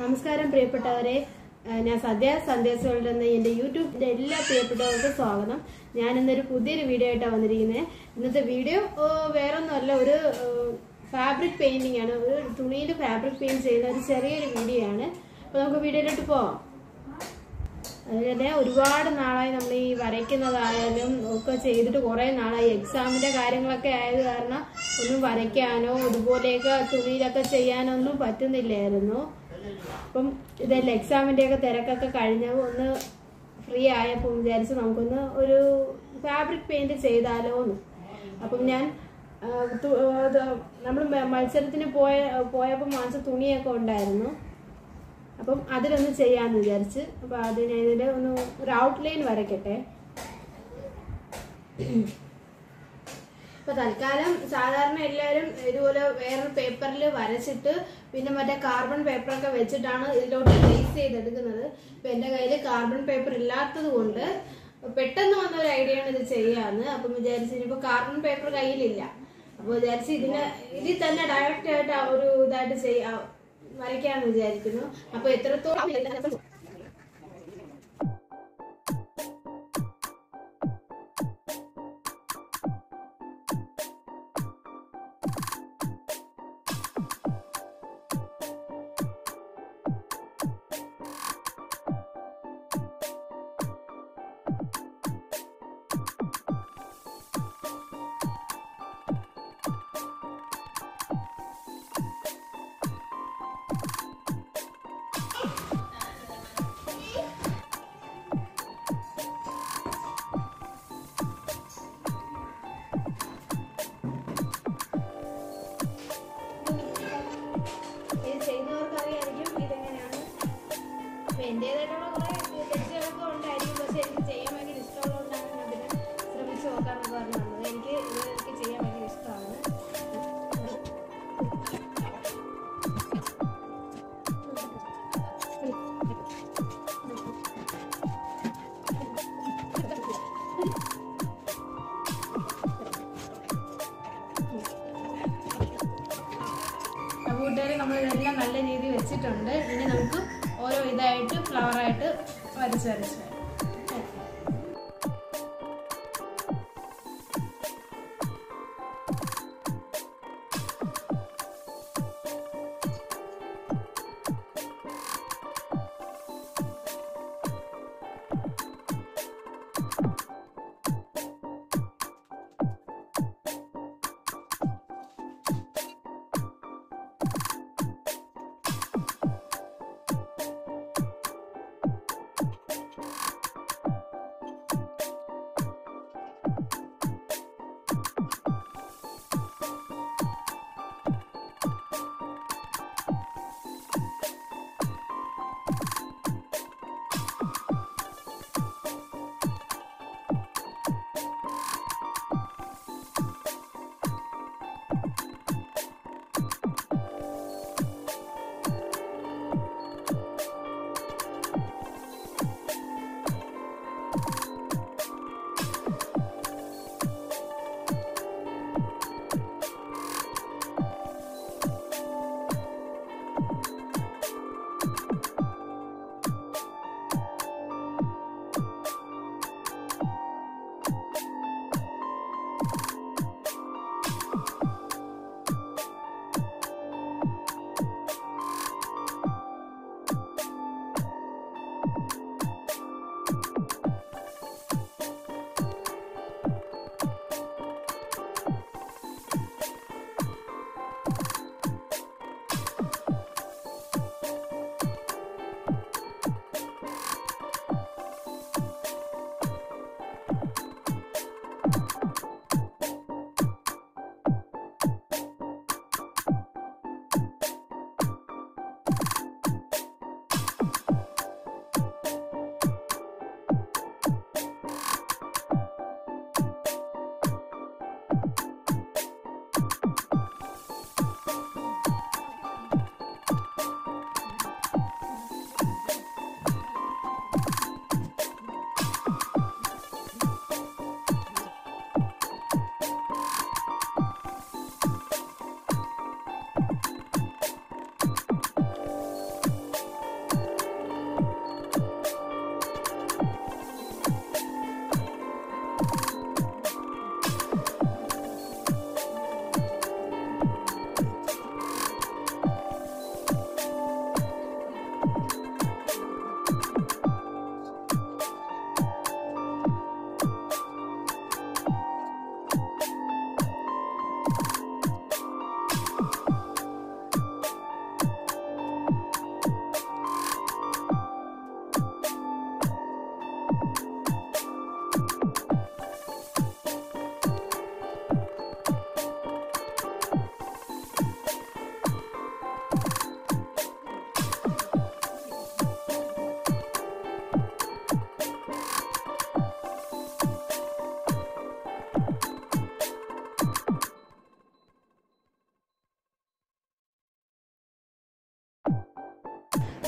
നമസ്കാരം പ്രിയപ്പെട്ടവരെ, ഞാൻ സന്ധ്യാസ് വേൾഡ് എന്ന എൻ്റെ യൂട്യൂബിൻ്റെ എല്ലാ പ്രിയപ്പെട്ടവർക്കും സ്വാഗതം. ഞാൻ ഇന്നൊരു പുതിയൊരു വീഡിയോ ആയിട്ടാണ് വന്നിരിക്കുന്നത്. ഇന്നത്തെ വീഡിയോ വേറൊന്നുമല്ല, ഒരു ഫാബ്രിക് പെയിന്റിംഗ് ആണ്. ഒരു തുണിയിൽ ഫാബ്രിക് പെയിന്റ് ചെയ്യുന്ന ഒരു ചെറിയൊരു വീഡിയോ ആണ്. അപ്പോൾ നമുക്ക് വീഡിയോയിലോട്ട് പോവാം. അതുപോലെ ഒരുപാട് നാളായി നമ്മൾ ഈ വരയ്ക്കുന്നതായാലും ഒക്കെ ചെയ്തിട്ട് കുറേ നാളായി. എക്സാമിൻ്റെ കാര്യങ്ങളൊക്കെ ആയത് കാരണം ഒന്നും വരയ്ക്കാനോ ഇതുപോലെയൊക്കെ തുണിയിലൊക്കെ ചെയ്യാനോ ഒന്നും പറ്റുന്നില്ലായിരുന്നു. അപ്പം ഇതെല്ലാം എക്സാമിൻ്റെയൊക്കെ തിരക്കൊക്കെ കഴിഞ്ഞപ്പോൾ ഒന്ന് ഫ്രീ ആയപ്പോൾ വിചാരിച്ച് നമുക്കൊന്ന് ഒരു ഫാബ്രിക് പെയിന്റ് ചെയ്താലോ എന്ന്. അപ്പം ഞാൻ നമ്മൾ മത്സരത്തിന് പോയപ്പോൾ വാങ്ങിച്ച തുണിയൊക്കെ ഉണ്ടായിരുന്നു. അപ്പം അതിലൊന്ന് ചെയ്യാമെന്ന് വിചാരിച്ച്. അപ്പം അതിന് ഇതിൻ്റെ ഒരു ഔട്ട്ലൈൻ വരയ്ക്കട്ടെ. ഇപ്പം തൽക്കാലം സാധാരണ എല്ലാവരും ഇതുപോലെ വേറൊരു പേപ്പറിൽ വരച്ചിട്ട് പിന്നെ മറ്റേ കാർബൺ പേപ്പറൊക്കെ വെച്ചിട്ടാണ് ഇതിലോട്ട് ട്രേസ് ചെയ്തെടുക്കുന്നത്. ഇപ്പം എൻ്റെ കയ്യിൽ കാർബൺ പേപ്പർ ഇല്ലാത്തത് കൊണ്ട് പെട്ടെന്ന് വന്നൊരു ഐഡിയ ആണ് ഇത് ചെയ്യാമെന്ന്. അപ്പം വിചാരിച്ച് ഇനിയിപ്പോൾ കാർബൺ പേപ്പർ കയ്യിലില്ല. അപ്പോൾ വിചാരിച്ച് ഇതിൽ തന്നെ ഡയറക്റ്റ് ആയിട്ട് ഒരു ഇതായിട്ട് വരയ്ക്കാമെന്ന് വിചാരിക്കുന്നു. അപ്പോൾ എത്രത്തോളം എന്റേതായിട്ടുള്ള കുറെ തെറ്റുകളൊക്കെ ഉണ്ടായിരിക്കും. പക്ഷെ എനിക്ക് ചെയ്യാൻ ഭയങ്കര ഇഷ്ടമുള്ളതുകൊണ്ടാണ് ഞാൻ ഇതിനെ ശ്രമിച്ചു നോക്കാമെന്ന് പറഞ്ഞത്. എനിക്ക് ചെയ്യാൻ ഭയങ്കര ഇഷ്ടമാണ്. കൂട്ടുകാരെ, നമ്മളിതെല്ലാം നല്ല രീതിയിൽ വെച്ചിട്ടുണ്ട്. ഇനി നമുക്ക് ഓരോ ഇതായിട്ട് ഫ്ലവറായിട്ട് വരച്ച് വരച്ച്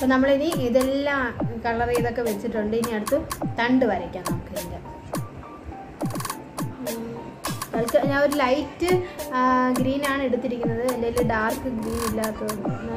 അപ്പോൾ നമ്മളിനി ഇതെല്ലാം കളർ ചെയ്തൊക്കെ വെച്ചിട്ടുണ്ട്. ഇനി അടുത്ത് തണ്ട് വരയ്ക്കാം നമുക്ക്. ഇതിൻ്റെ ഞാൻ ഒരു ലൈറ്റ് ഗ്രീനാണ് എടുത്തിരിക്കുന്നത്, എൻ്റെ കയ്യിൽ ഡാർക്ക് ഗ്രീൻ ഇല്ലാത്തതുകൊണ്ട്.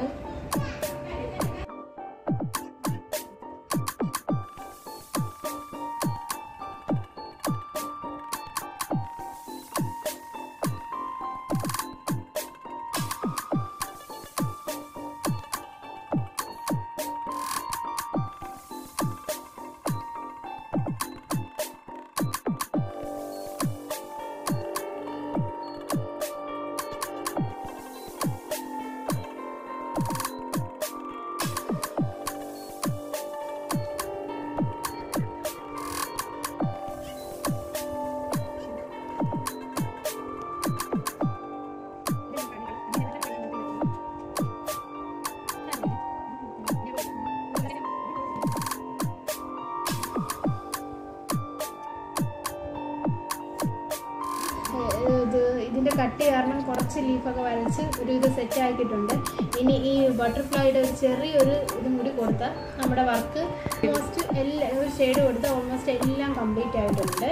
ഇതിൻ്റെ കട്ടി കാരണം കുറച്ച് ലീഫൊക്കെ വരച്ച് ഒരു ഇത് സെറ്റ് ആക്കിയിട്ടുണ്ട്. ഇനി ഈ ബട്ടർഫ്ലൈയുടെ ഒരു ചെറിയൊരു ഇത് കൂടി കൊടുത്താൽ നമ്മുടെ വർക്ക് ഓൾമോസ്റ്റ് എല്ലാം ഒരു ഷെയ്ഡ് കൊടുത്താൽ ഓൾമോസ്റ്റ് എല്ലാം കംപ്ലീറ്റ് ആയിട്ടുണ്ട്.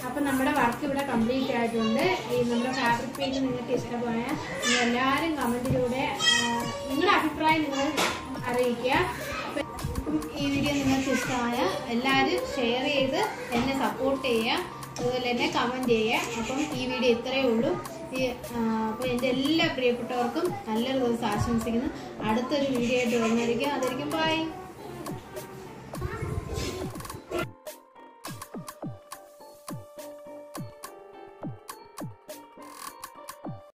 അപ്പം നമ്മുടെ വർക്ക് ഇവിടെ കംപ്ലീറ്റ് ആയിട്ടുണ്ട്. ഈ നമ്മുടെ ഫാബ്രിക് പേജ് നിങ്ങൾക്ക് ഇഷ്ടമായ എല്ലാവരും കമൻറ്റിലൂടെ നിങ്ങളുടെ അഭിപ്രായം നിങ്ങൾ അറിയിക്കുക. അപ്പം ഈ വീഡിയോ നിങ്ങൾക്ക് ഇഷ്ടമായ എല്ലാവരും ഷെയർ ചെയ്ത് എന്നെ സപ്പോർട്ട് ചെയ്യുക, അതുപോലെ തന്നെ കമൻറ്റ് ചെയ്യുക. അപ്പം ഈ വീഡിയോ ഇത്രയേ ഉള്ളൂ. അപ്പോൾ എൻ്റെ എല്ലാ പ്രിയപ്പെട്ടവർക്കും നല്ലൊരു ദിവസം ആശംസിക്കുന്നു. അടുത്തൊരു വീഡിയോ ആയിട്ട് വരുന്നതായിരിക്കും. അതായിരിക്കും ബൈ.